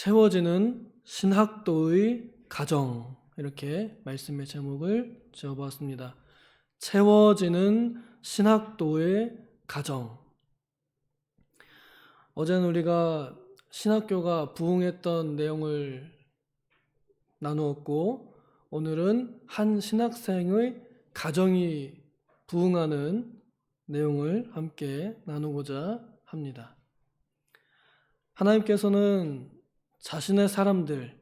채워지는 신학도의 가정, 이렇게 말씀의 제목을 지어보았습니다. 채워지는 신학도의 가정. 어제는 우리가 신학교가 부흥했던 내용을 나누었고, 오늘은 한 신학생의 가정이 부흥하는 내용을 함께 나누고자 합니다. 하나님께서는 자신의 사람들,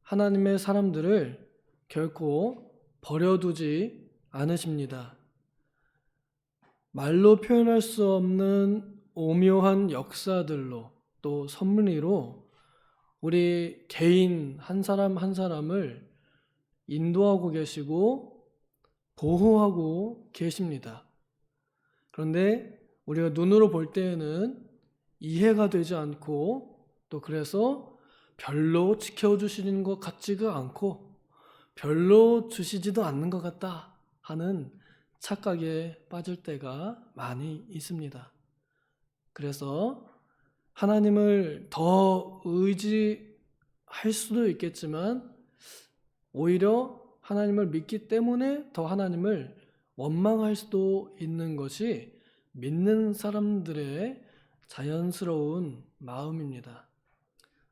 하나님의 사람들을 결코 버려두지 않으십니다. 말로 표현할 수 없는 오묘한 역사들로 또 섭리로 우리 개인 한 사람 한 사람을 인도하고 계시고 보호하고 계십니다. 그런데 우리가 눈으로 볼 때에는 이해가 되지 않고 또 그래서 별로 지켜주시는 것 같지가 않고 별로 주시지도 않는 것 같다 하는 착각에 빠질 때가 많이 있습니다. 그래서 하나님을 더 의지할 수도 있겠지만 오히려 하나님을 믿기 때문에 더 하나님을 원망할 수도 있는 것이 믿는 사람들의 자연스러운 마음입니다.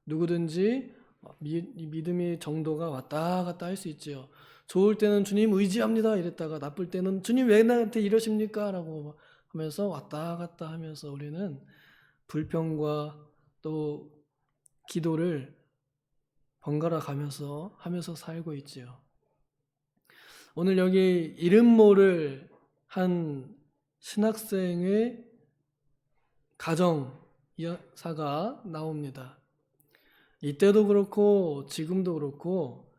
누구든지 믿음의 정도가 왔다 갔다 할 수 있지요. 좋을 때는 주님 의지합니다 이랬다가 나쁠 때는 주님 왜 나한테 이러십니까? 라고 하면서 왔다 갔다 하면서 우리는 불평과 또 기도를 번갈아 가면서 하면서 살고 있지요. 오늘 여기 이름 모를 한 신학생의 가정사가 나옵니다. 이때도 그렇고 지금도 그렇고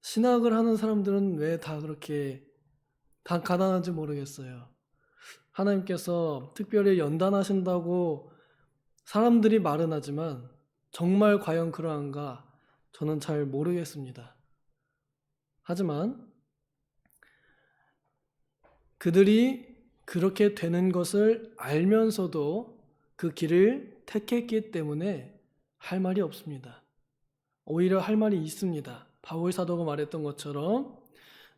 신학을 하는 사람들은 왜 다 그렇게 다 가난한지 모르겠어요. 하나님께서 특별히 연단하신다고 사람들이 말은 하지만 정말 과연 그러한가 저는 잘 모르겠습니다. 하지만 그들이 그렇게 되는 것을 알면서도 그 길을 택했기 때문에 할 말이 없습니다. 오히려 할 말이 있습니다. 바울 사도가 말했던 것처럼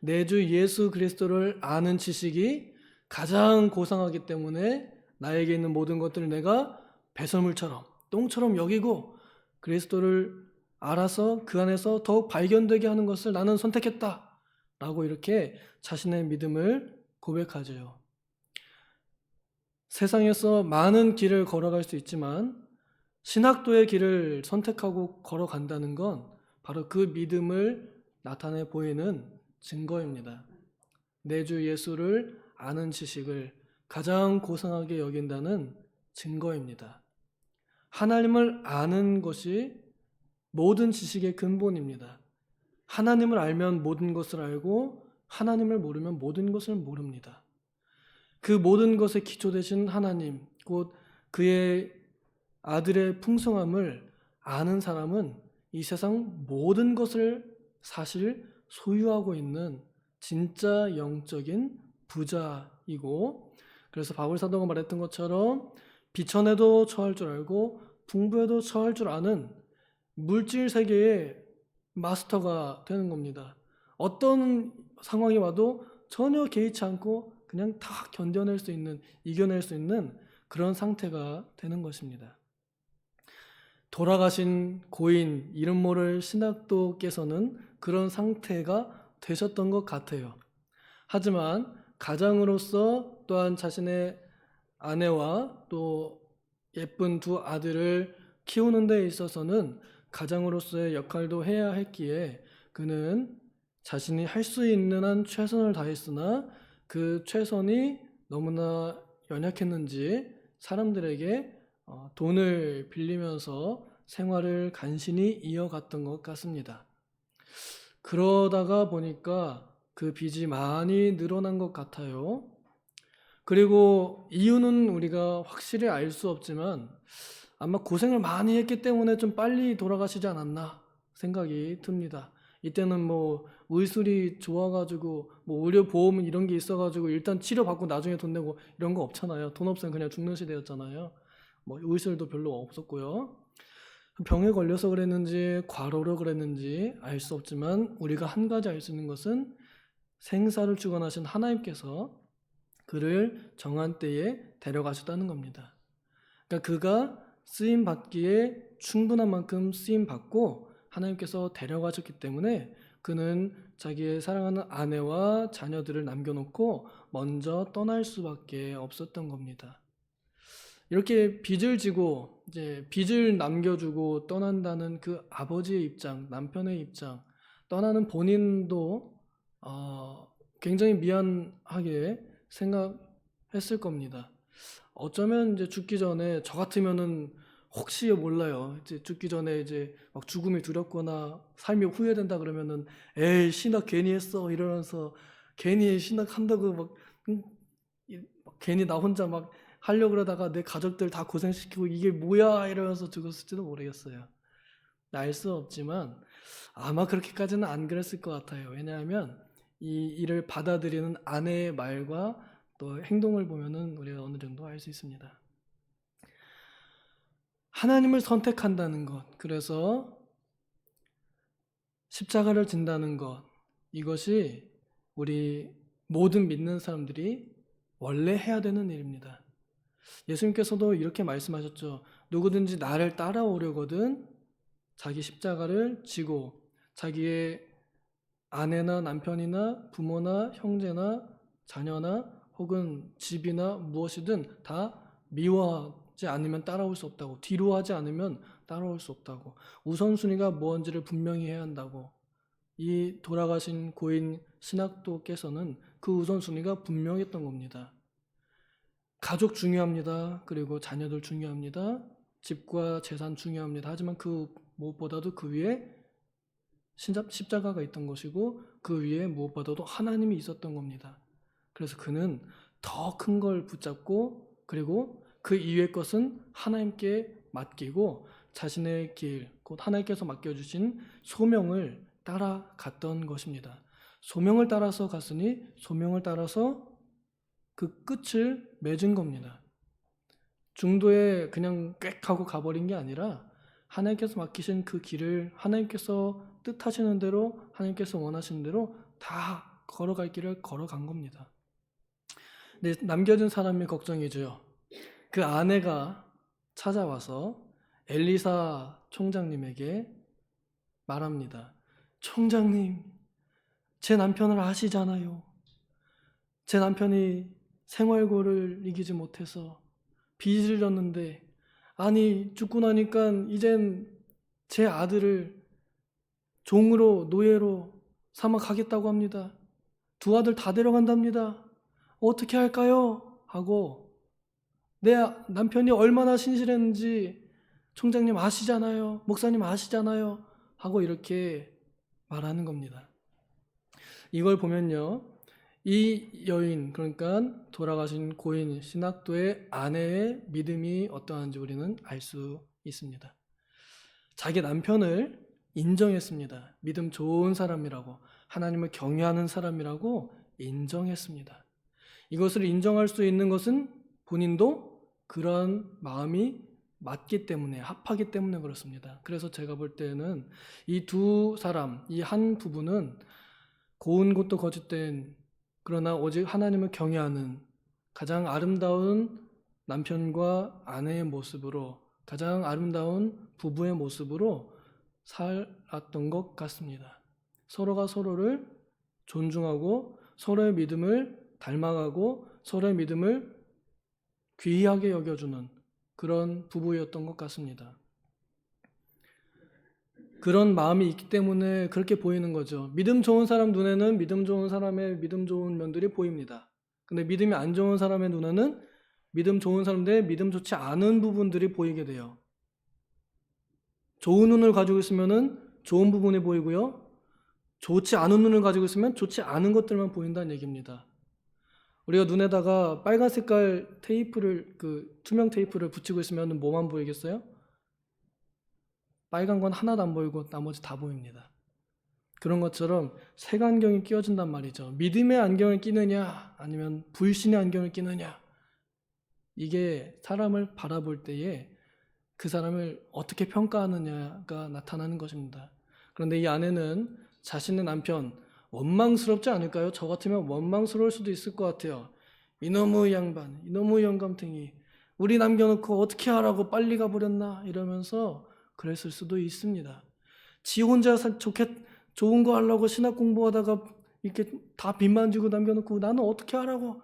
내 주 예수 그리스도를 아는 지식이 가장 고상하기 때문에 나에게 있는 모든 것들을 내가 배설물처럼 똥처럼 여기고 그리스도를 알아서 그 안에서 더욱 발견되게 하는 것을 나는 선택했다 라고 이렇게 자신의 믿음을 고백하죠. 세상에서 많은 길을 걸어갈 수 있지만 신학도의 길을 선택하고 걸어간다는 건 바로 그 믿음을 나타내 보이는 증거입니다. 내 주 예수를 아는 지식을 가장 고상하게 여긴다는 증거입니다. 하나님을 아는 것이 모든 지식의 근본입니다. 하나님을 알면 모든 것을 알고 하나님을 모르면 모든 것을 모릅니다. 그 모든 것의 기초 되신 하나님, 곧 그의 아들의 풍성함을 아는 사람은 이 세상 모든 것을 사실 소유하고 있는 진짜 영적인 부자이고, 그래서 바울 사도가 말했던 것처럼 비천에도 처할 줄 알고 풍부에도 처할 줄 아는 물질 세계의 마스터가 되는 겁니다. 어떤 상황이 와도 전혀 개의치 않고 그냥 다 견뎌낼 수 있는, 이겨낼 수 있는 그런 상태가 되는 것입니다. 돌아가신 고인 이름 모를 신학도께서는 그런 상태가 되셨던 것 같아요. 하지만 가장으로서 또한 자신의 아내와 또 예쁜 두 아들을 키우는 데 있어서는 가장으로서의 역할도 해야 했기에 그는 자신이 할 수 있는 한 최선을 다했으나 그 최선이 너무나 연약했는지 사람들에게 돈을 빌리면서 생활을 간신히 이어갔던 것 같습니다. 그러다가 보니까 그 빚이 많이 늘어난 것 같아요. 그리고 이유는 우리가 확실히 알 수 없지만 아마 고생을 많이 했기 때문에 좀 빨리 돌아가시지 않았나 생각이 듭니다. 이때는 뭐 의술이 좋아가지고 뭐 의료보험 이런 게 있어가지고 일단 치료받고 나중에 돈 내고 이런 거 없잖아요. 돈 없으면 그냥 죽는 시대였잖아요. 뭐 의술도 별로 없었고요. 병에 걸려서 그랬는지 과로로 그랬는지 알 수 없지만 우리가 한 가지 알 수 있는 것은 생사를 주관하신 하나님께서 그를 정한 때에 데려가셨다는 겁니다. 그러니까 그가 쓰임 받기에 충분한 만큼 쓰임 받고 하나님께서 데려가셨기 때문에 그는 자기의 사랑하는 아내와 자녀들을 남겨놓고 먼저 떠날 수밖에 없었던 겁니다. 이렇게 빚을 지고 이제 빚을 남겨주고 떠난다는 그 아버지의 입장, 남편의 입장, 떠나는 본인도 굉장히 미안하게 생각했을 겁니다. 어쩌면 이제 죽기 전에 저 같으면은 혹시 몰라요. 이제 죽기 전에 이제 막 죽음이 두렵거나 삶이 후회된다 그러면은 에이 신학 괜히 했어 이러면서 괜히 신학한다고 막 괜히 나 혼자 막 하려고 그러다가 내 가족들 다 고생시키고 이게 뭐야 이러면서 죽었을지도 모르겠어요. 알 수 없지만 아마 그렇게까지는 안 그랬을 것 같아요. 왜냐하면 이 일을 받아들이는 아내의 말과 또 행동을 보면은 우리가 어느 정도 알 수 있습니다. 하나님을 선택한다는 것, 그래서 십자가를 진다는 것, 이것이 우리 모든 믿는 사람들이 원래 해야 되는 일입니다. 예수님께서도 이렇게 말씀하셨죠. 누구든지 나를 따라오려거든 자기 십자가를 지고 자기의 아내나 남편이나 부모나 형제나 자녀나 혹은 집이나 무엇이든 다 미워하지 않으면 따라올 수 없다고, 뒤로 하지 않으면 따라올 수 없다고, 우선순위가 뭔지를 분명히 해야 한다고. 이 돌아가신 고인 신학도께서는 그 우선순위가 분명했던 겁니다. 가족 중요합니다. 그리고 자녀들 중요합니다. 집과 재산 중요합니다. 하지만 그 무엇보다도 그 위에 십자가가 있던 것이고 그 위에 무엇보다도 하나님이 있었던 겁니다. 그래서 그는 더 큰 걸 붙잡고 그리고 그 이외의 것은 하나님께 맡기고 자신의 길, 곧 하나님께서 맡겨주신 소명을 따라갔던 것입니다. 소명을 따라서 갔으니 소명을 따라서 그 끝을 맺은 겁니다. 중도에 그냥 꽥 하고 가버린 게 아니라 하나님께서 맡기신 그 길을 하나님께서 뜻하시는 대로 하나님께서 원하시는 대로 다 걸어갈 길을 걸어간 겁니다. 근데 남겨진 사람이 걱정이죠. 그 아내가 찾아와서 엘리사 총장님에게 말합니다. 총장님, 제 남편을 아시잖아요. 제 남편이 생활고를 이기지 못해서 빚을 졌는데 아니 죽고 나니까 이젠 제 아들을 종으로 노예로 삼아 가겠다고 합니다. 두 아들 다 데려간답니다. 어떻게 할까요? 하고 내 남편이 얼마나 신실했는지 총장님 아시잖아요. 목사님 아시잖아요. 하고 이렇게 말하는 겁니다. 이걸 보면요. 이 여인, 그러니까 돌아가신 고인 신학도의 아내의 믿음이 어떠한지 우리는 알 수 있습니다. 자기 남편을 인정했습니다. 믿음 좋은 사람이라고, 하나님을 경외하는 사람이라고 인정했습니다. 이것을 인정할 수 있는 것은 본인도 그런 마음이 맞기 때문에, 합하기 때문에 그렇습니다. 그래서 제가 볼 때는 이 두 사람, 이 한 부부는 고운 것도 거짓된, 그러나 오직 하나님을 경외하는 가장 아름다운 남편과 아내의 모습으로, 가장 아름다운 부부의 모습으로 살았던 것 같습니다. 서로가 서로를 존중하고 서로의 믿음을 닮아가고 서로의 믿음을 귀하게 여겨주는 그런 부부였던 것 같습니다. 그런 마음이 있기 때문에 그렇게 보이는 거죠. 믿음 좋은 사람 눈에는 믿음 좋은 사람의 믿음 좋은 면들이 보입니다. 근데 믿음이 안 좋은 사람의 눈에는 믿음 좋은 사람들의 믿음 좋지 않은 부분들이 보이게 돼요. 좋은 눈을 가지고 있으면은 좋은 부분이 보이고요. 좋지 않은 눈을 가지고 있으면 좋지 않은 것들만 보인다는 얘기입니다. 우리가 눈에다가 빨간 색깔 테이프를, 투명 테이프를 붙이고 있으면 뭐만 보이겠어요? 빨간 건 하나도 안 보이고 나머지 다 보입니다. 그런 것처럼 색안경이 끼워진단 말이죠. 믿음의 안경을 끼느냐 아니면 불신의 안경을 끼느냐, 이게 사람을 바라볼 때에 그 사람을 어떻게 평가하느냐가 나타나는 것입니다. 그런데 이 아내는 자신의 남편 원망스럽지 않을까요? 저 같으면 원망스러울 수도 있을 것 같아요. 이놈의 양반, 이놈의 영감탱이, 우리 남겨놓고 어떻게 하라고 빨리 가버렸나 이러면서 그랬을 수도 있습니다. 지 혼자 좋은 거 하려고 신학 공부하다가 이렇게 다 빚만 지고 남겨놓고 나는 어떻게 하라고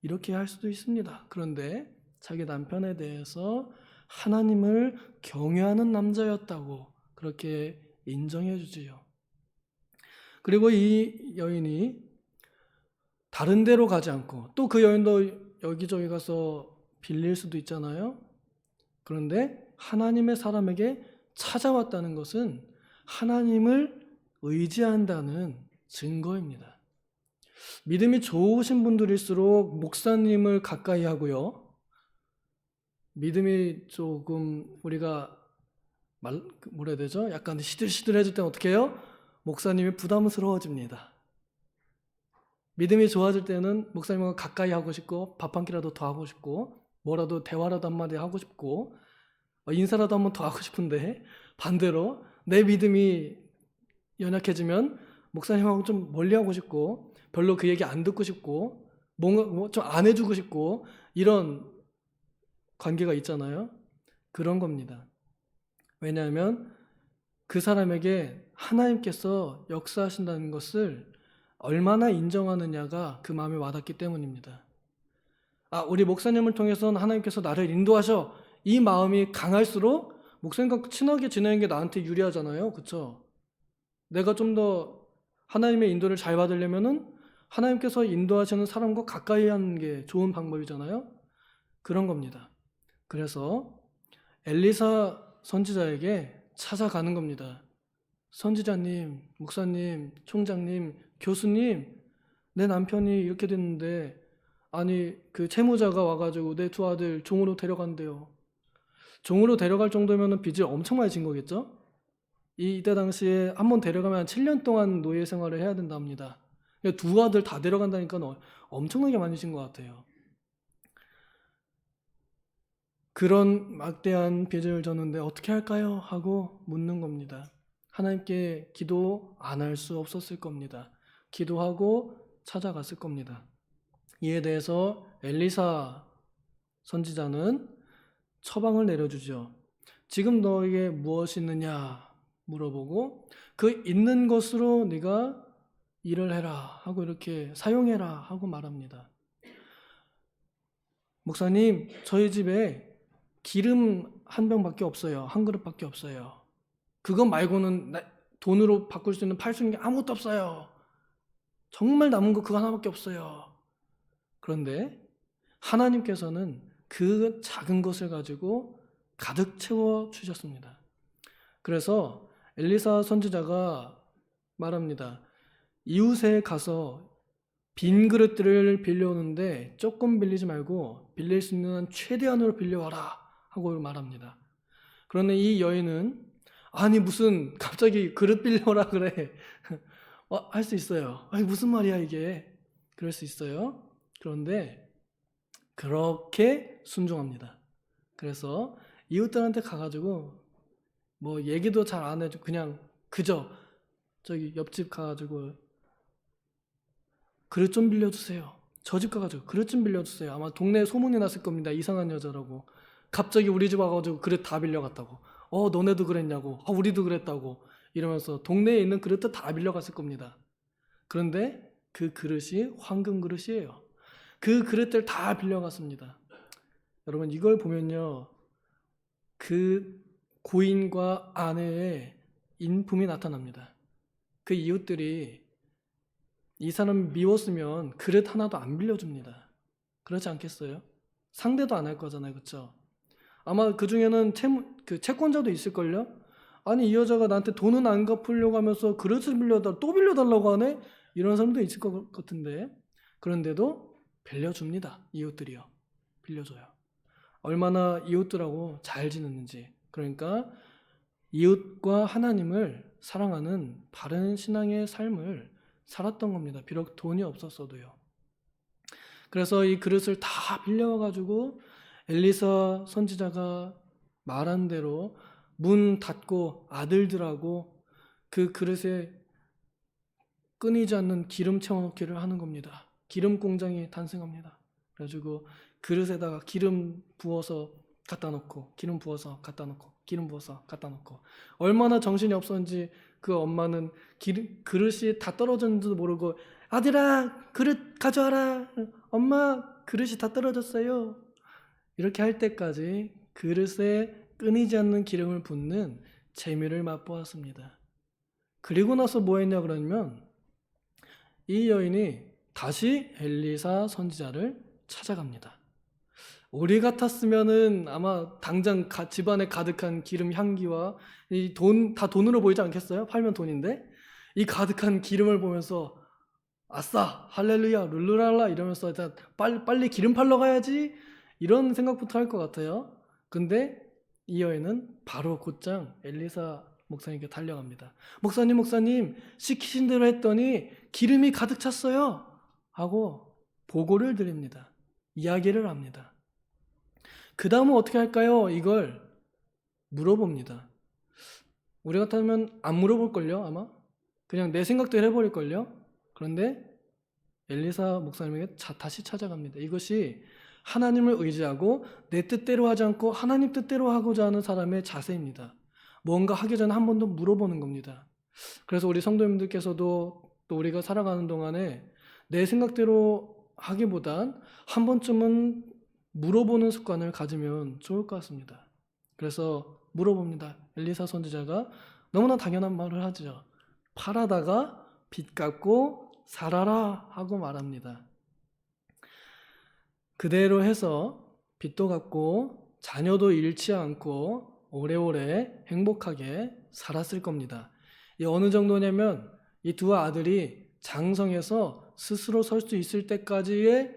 이렇게 할 수도 있습니다. 그런데 자기 남편에 대해서 하나님을 경외하는 남자였다고 그렇게 인정해 주지요. 그리고 이 여인이 다른 데로 가지 않고 또 그 여인도 여기저기 가서 빌릴 수도 있잖아요. 그런데 하나님의 사람에게 찾아왔다는 것은 하나님을 의지한다는 증거입니다. 믿음이 좋으신 분들일수록 목사님을 가까이 하고요. 믿음이 조금 우리가 뭐라 해야 되죠? 약간 시들시들해질 때는 어떻게 해요? 목사님이 부담스러워집니다. 믿음이 좋아질 때는 목사님과 가까이 하고 싶고 밥 한 끼라도 더 하고 싶고 뭐라도 대화라도 한마디 하고 싶고 인사라도 한번 더 하고 싶은데 반대로 내 믿음이 연약해지면 목사님하고 좀 멀리하고 싶고 별로 그 얘기 안 듣고 싶고 뭔가 좀 안 해주고 싶고 이런 관계가 있잖아요. 그런 겁니다. 왜냐하면 그 사람에게 하나님께서 역사하신다는 것을 얼마나 인정하느냐가 그 마음에 와닿기 때문입니다. 우리 목사님을 통해서는 하나님께서 나를 인도하셔. 이 마음이 강할수록 목사님과 친하게 지내는 게 나한테 유리하잖아요. 그렇죠? 내가 좀 더 하나님의 인도를 잘 받으려면은 하나님께서 인도하시는 사람과 가까이 하는 게 좋은 방법이잖아요. 그런 겁니다. 그래서 엘리사 선지자에게 찾아가는 겁니다. 선지자님, 목사님, 총장님, 교수님, 내 남편이 이렇게 됐는데 아니 그 채무자가 와가지고 내 두 아들 종으로 데려간대요. 종으로 데려갈 정도면 빚을 엄청 많이 진 거겠죠? 이때 당시에 한 번 데려가면 7년 동안 노예 생활을 해야 된답니다. 두 아들 다 데려간다니까 엄청나게 많이 진 것 같아요. 그런 막대한 빚을 졌는데 어떻게 할까요? 하고 묻는 겁니다. 하나님께 기도 안 할 수 없었을 겁니다. 기도하고 찾아갔을 겁니다. 이에 대해서 엘리사 선지자는 처방을 내려주죠. 지금 너에게 무엇이 있느냐 물어보고 그 있는 것으로 네가 일을 해라 하고 이렇게 사용해라 하고 말합니다. 목사님, 저희 집에 기름 한 병밖에 없어요. 한 그릇밖에 없어요. 그것 말고는 돈으로 바꿀 수 있는 팔 수 있는 게 아무것도 없어요. 정말 남은 거 그거 하나밖에 없어요. 그런데 하나님께서는 그 작은 것을 가지고 가득 채워 주셨습니다. 그래서 엘리사 선지자가 말합니다. 이웃에 가서 빈 그릇들을 빌려오는데 조금 빌리지 말고 빌릴 수 있는 한 최대한으로 빌려와라 하고 말합니다. 그런데 이 여인은 아니 무슨 갑자기 그릇 빌려오라 그래. 할 수 있어요. 아니 무슨 말이야 이게. 그럴 수 있어요. 그런데 그렇게 순종합니다. 그래서 이웃들한테 가가지고 뭐 얘기도 잘 안 해주고 그냥 그저 저기 옆집 가가지고 그릇 좀 빌려주세요. 저 집 가가지고 그릇 좀 빌려주세요. 아마 동네에 소문이 났을 겁니다. 이상한 여자라고. 갑자기 우리 집 와가지고 그릇 다 빌려갔다고. 너네도 그랬냐고. 우리도 그랬다고. 이러면서 동네에 있는 그릇도 다 빌려갔을 겁니다. 그런데 그 그릇이 황금 그릇이에요. 그 그릇들 다 빌려갔습니다. 여러분 이걸 보면요. 그 고인과 아내의 인품이 나타납니다. 그 이웃들이 이 사람 미웠으면 그릇 하나도 안 빌려줍니다. 그렇지 않겠어요? 상대도 안 할 거잖아요. 그렇죠? 아마 그 중에는 채권자도 있을걸요? 아니 이 여자가 나한테 돈은 안 갚으려고 하면서 그릇을 또 빌려달라고 하네? 이런 사람도 있을 것 같은데 그런데도 빌려줍니다. 이웃들이요. 빌려줘요. 얼마나 이웃들하고 잘 지냈는지. 그러니까 이웃과 하나님을 사랑하는 바른 신앙의 삶을 살았던 겁니다. 비록 돈이 없었어도요. 그래서 이 그릇을 다 빌려와가지고 엘리사 선지자가 말한 대로 문 닫고 아들들하고 그 그릇에 끊이지 않는 기름 채워넣기를 하는 겁니다. 기름 공장이 탄생합니다. 그래가지고 그릇에다가 기름 부어서 갖다 놓고, 기름 부어서 갖다 놓고, 기름 부어서 갖다 놓고, 얼마나 정신이 없었는지 그 엄마는 그릇이 다 떨어졌는지도 모르고, 아들아 그릇 가져와라, 엄마 그릇이 다 떨어졌어요, 이렇게 할 때까지 그릇에 끊이지 않는 기름을 붓는 재미를 맛보았습니다. 그리고 나서 뭐 했냐 그러면 이 여인이 다시 엘리사 선지자를 찾아갑니다. 우리 같았으면은 아마 당장 집안에 가득한 기름 향기와 이 돈, 다 돈으로 보이지 않겠어요? 팔면 돈인데 이 가득한 기름을 보면서 아싸 할렐루야 룰루랄라 이러면서 일단 빨리 기름 팔러 가야지, 이런 생각부터 할 것 같아요. 근데 이 여인은 바로 곧장 엘리사 목사님께 달려갑니다. 목사님 시키신 대로 했더니 기름이 가득 찼어요 하고 보고를 드립니다. 이야기를 합니다. 그 다음은 어떻게 할까요? 이걸 물어봅니다. 우리 같으면 안 물어볼걸요, 아마? 그냥 내 생각대로 해버릴걸요? 그런데 엘리사 목사님에게 다시 찾아갑니다. 이것이 하나님을 의지하고 내 뜻대로 하지 않고 하나님 뜻대로 하고자 하는 사람의 자세입니다. 뭔가 하기 전에 한 번 더 물어보는 겁니다. 그래서 우리 성도님들께서도 또 우리가 살아가는 동안에 내 생각대로 하기보단 한 번쯤은 물어보는 습관을 가지면 좋을 것 같습니다. 그래서 물어봅니다. 엘리사 선지자가 너무나 당연한 말을 하죠. 팔아다가 빚 갚고 살아라 하고 말합니다. 그대로 해서 빚도 갚고 자녀도 잃지 않고 오래오래 행복하게 살았을 겁니다. 이 어느 정도냐면 이 두 아들이 장성해서 스스로 설 수 있을 때까지의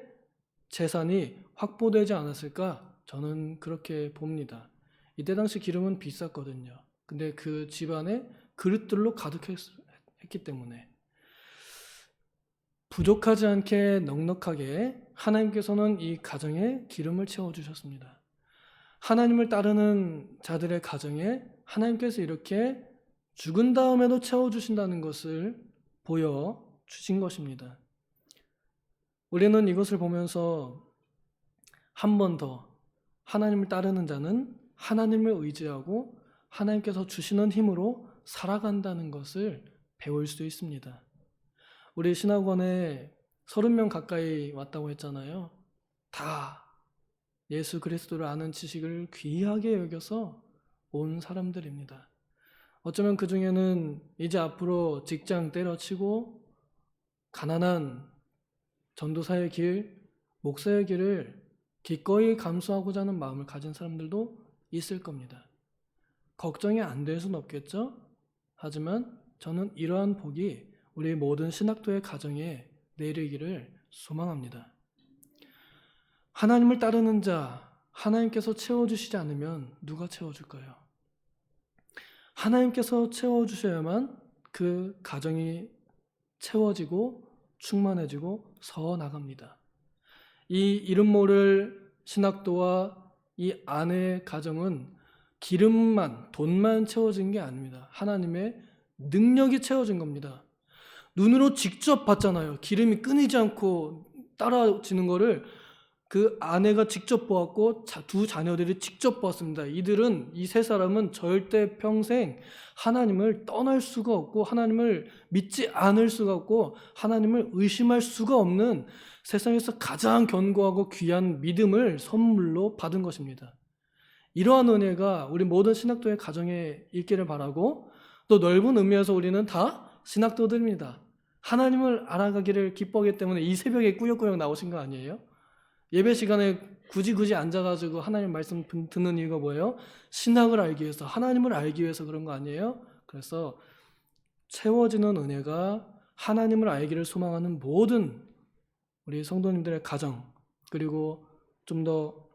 재산이 확보되지 않았을까? 저는 그렇게 봅니다. 이때 당시 기름은 비쌌거든요. 근데 그 집안에 그릇들로 가득했기 때문에 부족하지 않게 넉넉하게 하나님께서는 이 가정에 기름을 채워주셨습니다. 하나님을 따르는 자들의 가정에 하나님께서 이렇게 죽은 다음에도 채워주신다는 것을 보여주신 것입니다. 우리는 이것을 보면서 한 번 더 하나님을 따르는 자는 하나님을 의지하고 하나님께서 주시는 힘으로 살아간다는 것을 배울 수 있습니다. 우리 신학원에 30명 가까이 왔다고 했잖아요. 다 예수 그리스도를 아는 지식을 귀하게 여겨서 온 사람들입니다. 어쩌면 그 중에는 이제 앞으로 직장 때려치고 가난한 전도사의 길, 목사의 길을 기꺼이 감수하고자 하는 마음을 가진 사람들도 있을 겁니다. 걱정이 안 될 수는 없겠죠? 하지만 저는 이러한 복이 우리 모든 신학도의 가정에 내리기를 소망합니다. 하나님을 따르는 자, 하나님께서 채워주시지 않으면 누가 채워줄까요? 하나님께서 채워주셔야만 그 가정이 채워지고 충만해지고 서 나갑니다. 이 이름 모를 신학도와 이 아내의 가정은 기름만, 돈만 채워진 게 아닙니다. 하나님의 능력이 채워진 겁니다. 눈으로 직접 봤잖아요. 기름이 끊이지 않고 따라지는 거를 그 아내가 직접 보았고 두 자녀들이 직접 보았습니다. 이들은, 이 세 사람은 절대 평생 하나님을 떠날 수가 없고 하나님을 믿지 않을 수가 없고 하나님을 의심할 수가 없는 세상에서 가장 견고하고 귀한 믿음을 선물로 받은 것입니다. 이러한 은혜가 우리 모든 신학도의 가정에 있기를 바라고, 또 넓은 의미에서 우리는 다 신학도들입니다. 하나님을 알아가기를 기뻐하기 때문에 이 새벽에 꾸역꾸역 나오신 거 아니에요? 예배 시간에 굳이 앉아가지고 하나님 말씀 듣는 이유가 뭐예요? 신학을 알기 위해서, 하나님을 알기 위해서 그런 거 아니에요? 그래서 채워지는 은혜가 하나님을 알기를 소망하는 모든 우리 성도님들의 가정, 그리고 좀 더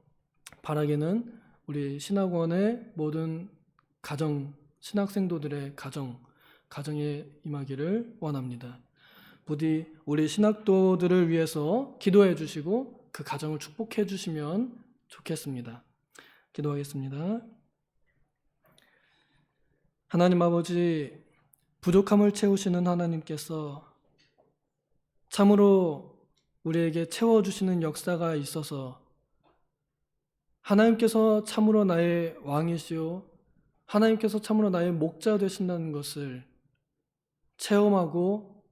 바라기는 우리 신학원의 모든 가정, 신학생도들의 가정에 임하기를 원합니다. 부디 우리 신학도들을 위해서 기도해 주시고 그 가정을 축복해 주시면 좋겠습니다. 기도하겠습니다. 하나님 아버지, 부족함을 채우시는 하나님께서 참으로 우리에게 채워주시는 역사가 있어서 하나님께서 참으로 나의 왕이시오, 하나님께서 참으로 나의 목자 되신다는 것을 체험하고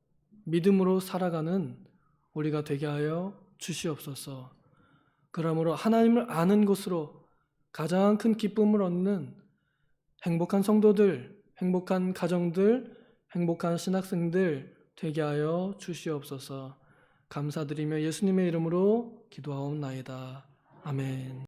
믿음으로 살아가는 우리가 되게 하여 주시옵소서. 그러므로 하나님을 아는 것으로 가장 큰 기쁨을 얻는 행복한 성도들, 행복한 가정들, 행복한 신학생들 되게 하여 주시옵소서. 감사드리며 예수님의 이름으로 기도하옵나이다. 아멘.